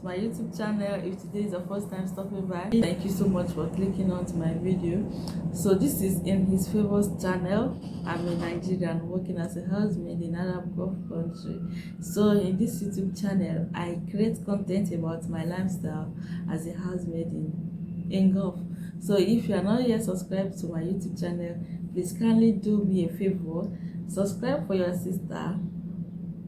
to my YouTube channel. If today is your first time stopping by, thank you so much for clicking on to my video. So this is in his favors channel. I'm a Nigerian working as a housemaid in Arab Gulf country. So in this YouTube channel, I create content about my lifestyle as a housemaid in Gulf. So if you are not yet subscribed to my YouTube channel, please kindly do me a favor, subscribe for your sister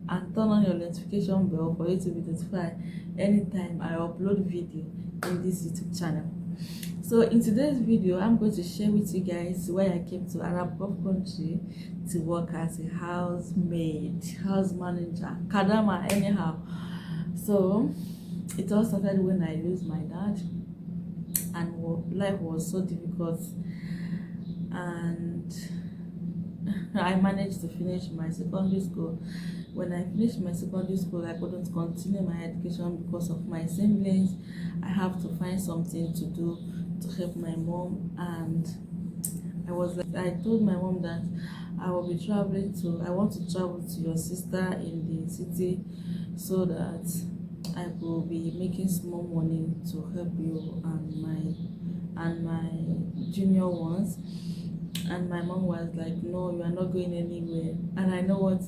and turn on your notification bell for you to be notified anytime I upload video in this YouTube channel. So in today's video, I'm going to share with you guys why I came to Arab Gulf country to work as a housemaid, house manager, kadama anyhow. So it all started when I lose my dad, and life was so difficult, and I managed to finish my secondary school. When I finished my secondary school, I couldn't continue my education because of my siblings. I have to find something to do to help my mom, and I told my mom that I will be I want to travel to your sister in the city so that I will be making small money to help you and my junior ones. And my mom was like, no, you are not going anywhere. And I know what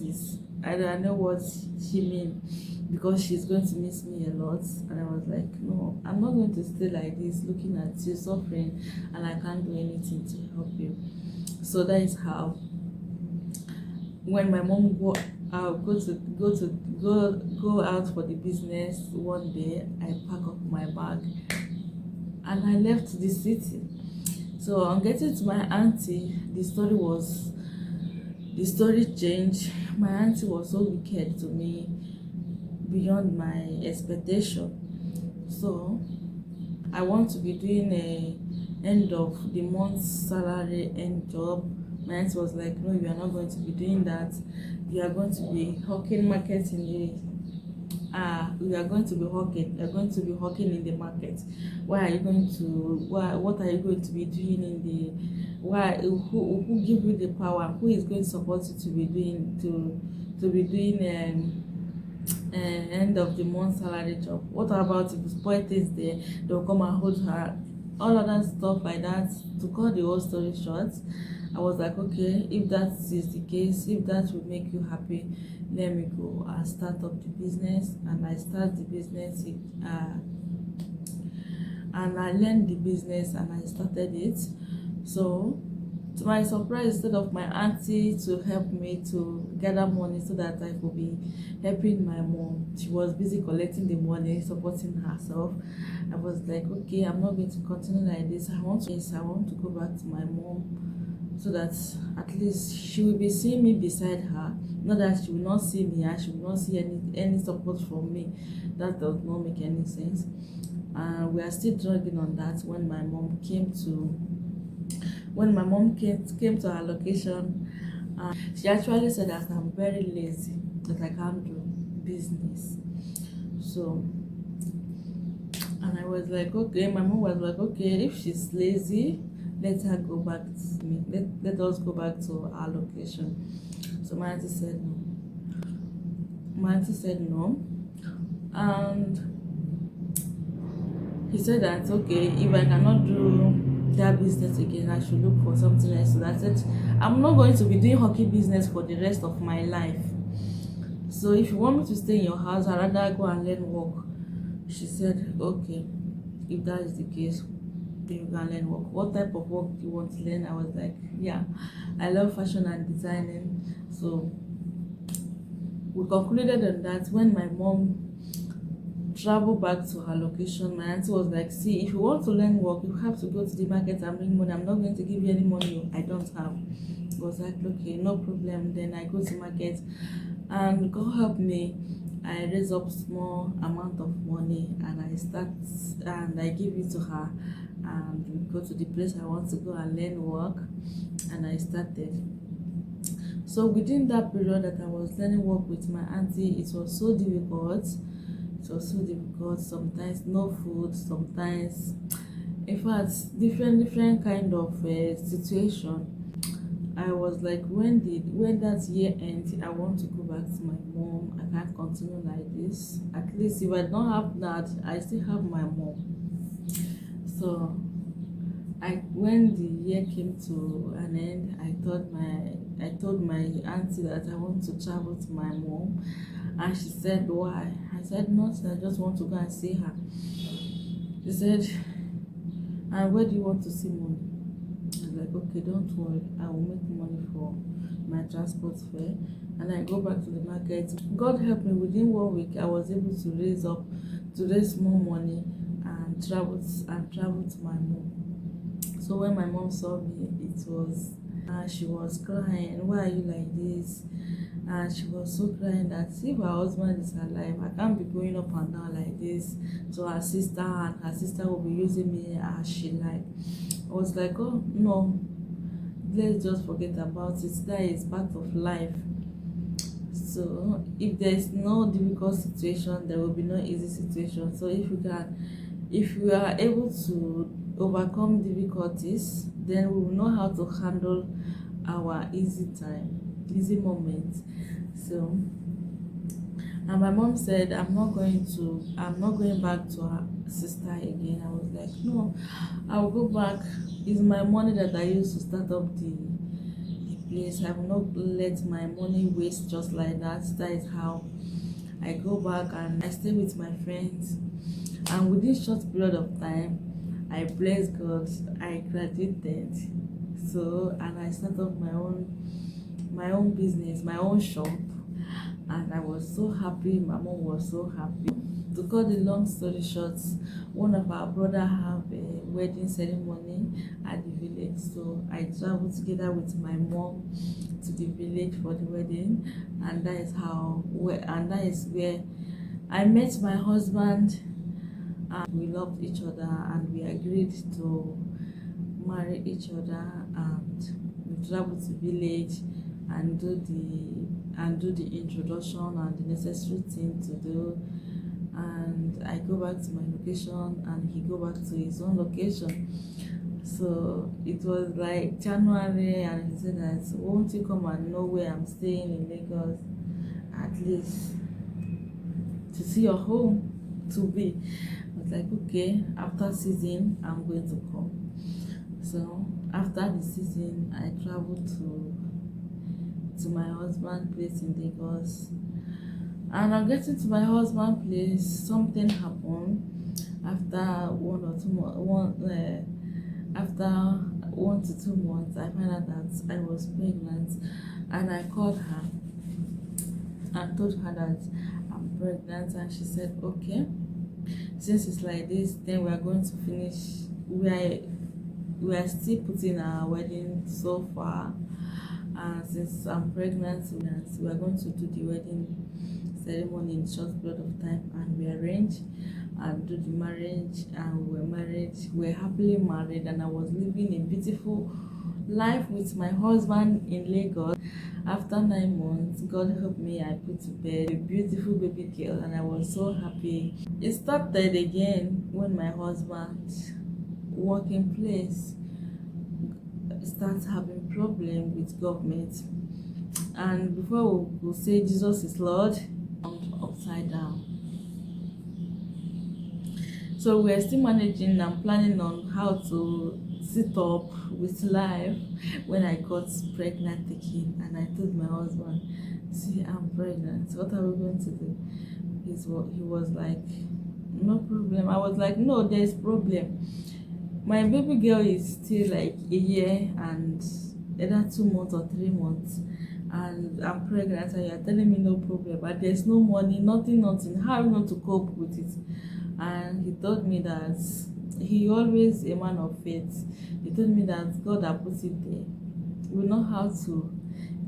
she means, because she's going to miss me a lot. And I was like, no, I'm not going to stay like this looking at you suffering and I can't do anything to help you. So that is how, when my mom go out for the business, one day I pack up my bag and I left the city. So on getting to my auntie, the story changed. My auntie was so wicked to me beyond my expectation. So I want to be doing a end of the month salary end job. My auntie was like, no, you are not going to be doing that. You are going to be hawking market in the you're going to be hawking in the market. What are you going to be doing in the who give you the power? Who is going to support you to be doing end of the month salary job? What about if you spoil things there, they'll come and hold her, all other stuff like that. To cut the whole story short, I was like, okay, if that is the case, if that will make you happy, let me go and start up the business. And I start the business, and I learned the business and I started it. So to my surprise, instead of my auntie to help me to gather money so that I could be helping my mom, she was busy collecting the money, supporting herself. I was like, okay, I'm not going to continue like this. I want to go back to my mom, so that at least she will be seeing me beside her, not that she will not see me and she will not see any support from me. That does not make any sense. And we are still dragging on that when my mom came to our location. She actually said that I'm very lazy, that I can't do business. So, and I was like, okay, my mom was like, okay, if she's lazy, let her go back to me. Let us go back to our location. So my auntie said no. And he said that, okay, if I cannot do that business again, I should look for something else. So that's it. I'm not going to be doing hockey business for the rest of my life. So if you want me to stay in your house, I'd rather go and learn work. She said, okay, if that is the case, then you can learn work. What type of work do you want to learn? I was like, yeah, I love fashion and designing. So we concluded on that. When my mom traveled back to her location, my auntie was like, see, if you want to learn work, you have to go to the market and bring money. I'm not going to give you any money I don't have. I was like, okay, no problem. Then I go to market, and God help me, I raise up small amount of money and I give it to her, and we go to the place I want to go and learn work. And I started. So within that period that I was learning work with my auntie, it was so difficult. Sometimes no food, sometimes, in fact, different kind of situation. I was like, when that year ends, I want to go back to my mom. I can't continue like this. At least if I don't have that, I still have my mom. So when the year came to an end, I told my auntie that I want to travel to my mom, and she said, why? I said, nothing, I just want to go and see her. She said, and where do you want to see mommy? I was like, okay, don't worry, I will make money for my transport fare. And I go back to the market. God help me, within 1 week I was able to raise more money and travel to my mom. So when my mom saw me, she was crying, why are you like this? And she was so crying that if her husband is alive, I can't be going up and down like this to her sister, and her sister will be using me as she like. I was like, oh no, let's just forget about it. That is part of life. So if there is no difficult situation, there will be no easy situation. So if we are able to overcome difficulties, then we will know how to handle our easy moments. So, and my mom said, I'm not going back to her sister again. I was like, no, I will go back. It's my money that I used to start up the place. I will not let my money waste just like that. That is how I go back and I stay with my friends. And within short period of time, I bless God, I graduated. So, and I started up my own business, my own shop, and I was so happy. My mom was so happy. To cut the long story short, one of our brother have a wedding ceremony at the village, so I traveled together with my mom to the village for the wedding, and that is where I met my husband, and we loved each other, and we agreed to marry each other, and we traveled to village and do the introduction and the necessary thing to do. And I go back to my location and he go back to his own location. So it was like January, and he said that, won't you come and know where I'm staying in Lagos, at least to see your home to be. I was like, okay, after season I'm going to come. So after the season, I traveled to my husband's place in Lagos. And I'm getting to my husband's place, something happened. After 1 to 2 months, I found out that I was pregnant, and I called her and told her that I'm pregnant, and she said, okay, since it's like this, then we are going to finish. We are still putting our wedding so far, and since I'm pregnant, we are going to do the wedding ceremony in short period of time, and we arranged and do the marriage, and we were married. We were happily married, and I was living a beautiful life with my husband in Lagos. After 9 months, God helped me, I put to bed a beautiful baby girl, and I was so happy. It started again when my husband's working place starts having problem with government, and before we could say Jesus is Lord, upside down. So we're still managing and planning on how to sit up with life when I got pregnant again, and I told my husband, see, I'm pregnant, what are we going to do? He was like, no problem. I was like, no, there's problem. My baby girl is still like a year and either 2 months or 3 months, and I'm pregnant, and you're telling me no problem, but there's no money, nothing. How am I going to cope with it? And he told me that he always a man of faith. He told me that God has put it there. We know how to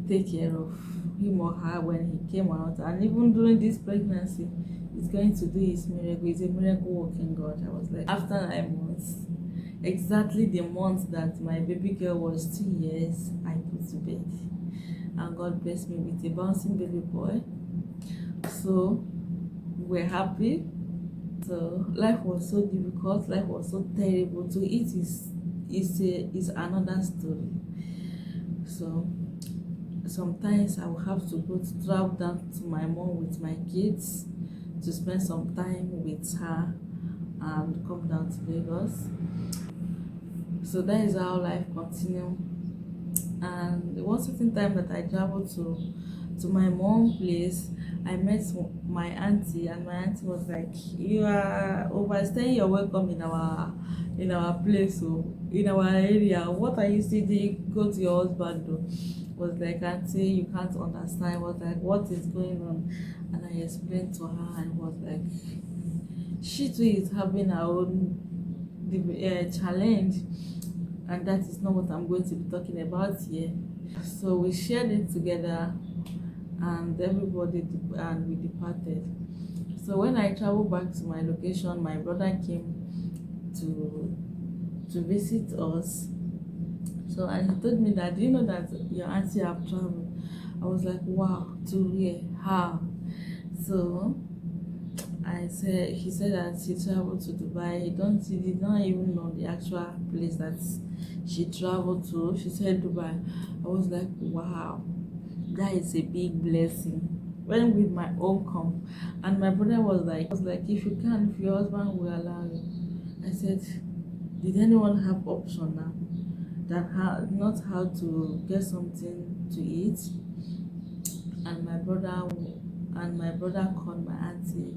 take care of him or her when he came out, and even during this pregnancy, he's going to do his miracle. He's a miracle working God. I was like, after 9 months, exactly the month that my baby girl was 2 years, I put to bed, and God blessed me with a bouncing baby boy. So we're happy. So life was so difficult, life was so terrible. To eat is another story. So sometimes I will have to go to travel down to my mom with my kids to spend some time with her and come down to Lagos. So that is how life continue. And one certain time that I traveled to my mom place, I met my auntie, and my auntie was like, "You are overstaying your welcome in our place, so in our area. What are you still doing? Go to your husband though." Was like, "Auntie, you can't understand." Was like, "What is going on?" And I explained to her, and was like, she too is having her own challenge, and that is not what I'm going to be talking about here. So we shared it together, and and we departed. So when I traveled back to my location, my brother came to visit us. So and he told me that, "Do you know that your auntie have traveled?" I was like, "Wow, to where? How?" So he said that she traveled to Dubai. He did not even know the actual place that she traveled to. She said Dubai. I was like, wow, that is a big blessing. When with my own come, and my brother was like, "If you can, if your husband will allow you." I said, "Did anyone have option now that not how to get something to eat?" And my brother called my auntie,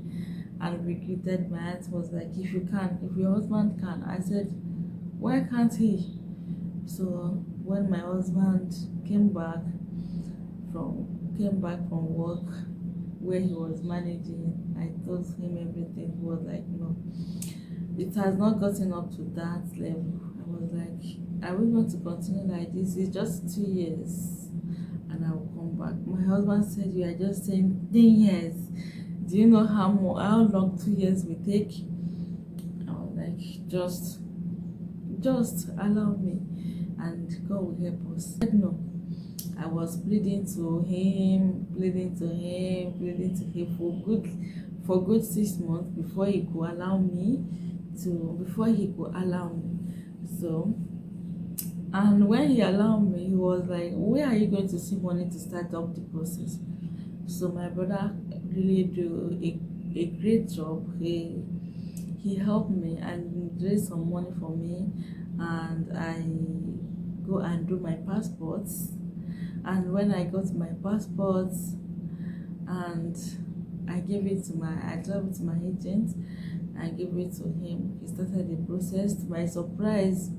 and we greeted. My aunt was like, "If you can, if your husband can." I said, "Why can't he?" So when my husband came back from work where he was managing, I told him everything. He was like, "No, it has not gotten up to that level." I was like, "Are we going to continue like this? It's just 2 years and I will come back." My husband said, "You are just saying 10 years. Do you know how long 2 years will take?" I was like, just allow me and God will help us. He said no. I was pleading to him, for good 6 months before he could allow me So and when he allowed me, he was like, "Where are you going to see money to start up the process?" So my brother really do a great job. He helped me and raised some money for me, and I go and do my passports. And when I got my passport, and I traveled to my agent, I gave it to him. He started the process. To my surprise,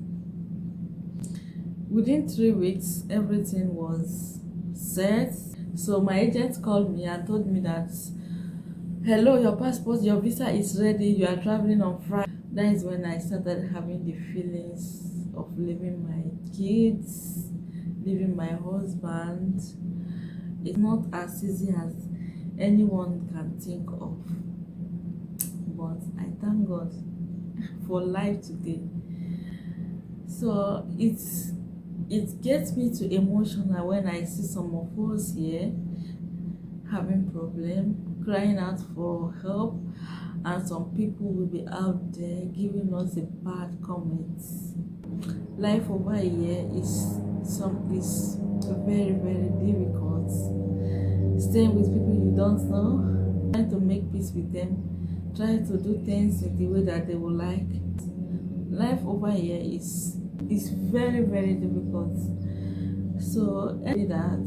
within 3 weeks, everything was set. So my agent called me and told me that, "Hello, your passport, your visa is ready. You are traveling on Friday." That is when I started having the feelings of leaving my kids, leaving my husband. It's not as easy as anyone can think of, but I thank God for life today. So it gets me to emotional when I see some of us here having problem, crying out for help, and some people will be out there giving us a bad comments. Life over here is very very difficult. Staying with people you don't know, trying to make peace with them, trying to do things in the way that they will like. Life over here is very very difficult. So anybody that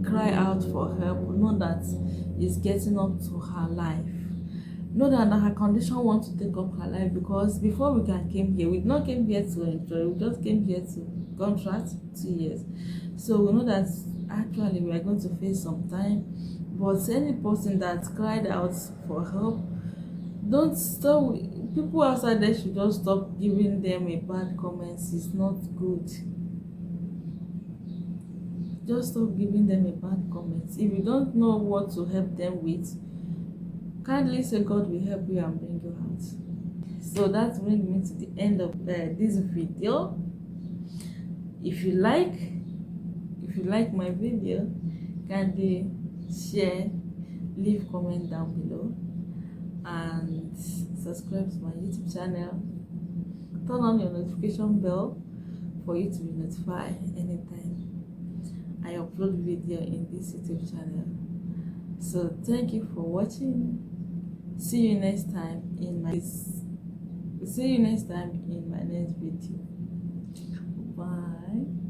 cry out for help will know that it's getting up to her life. Know that her condition wants to take up her life, because before we can came here, we did not came here to enjoy, we just came here to contract 2 years. So we know that actually we are going to face some time. But any person that cried out for help, don't stop. People outside there should just stop giving them a bad comments. It's not good. Just stop giving them a bad comment. If you don't know what to help them with, kindly say God will help you and bring you out. So that brings me to the end of this video. If you like my video, kindly share, leave comment down below, and subscribe to my YouTube channel. Turn on your notification bell for you to be notified anytime I upload video in this YouTube channel. So thank you for watching. See you next time in my next video. Bye.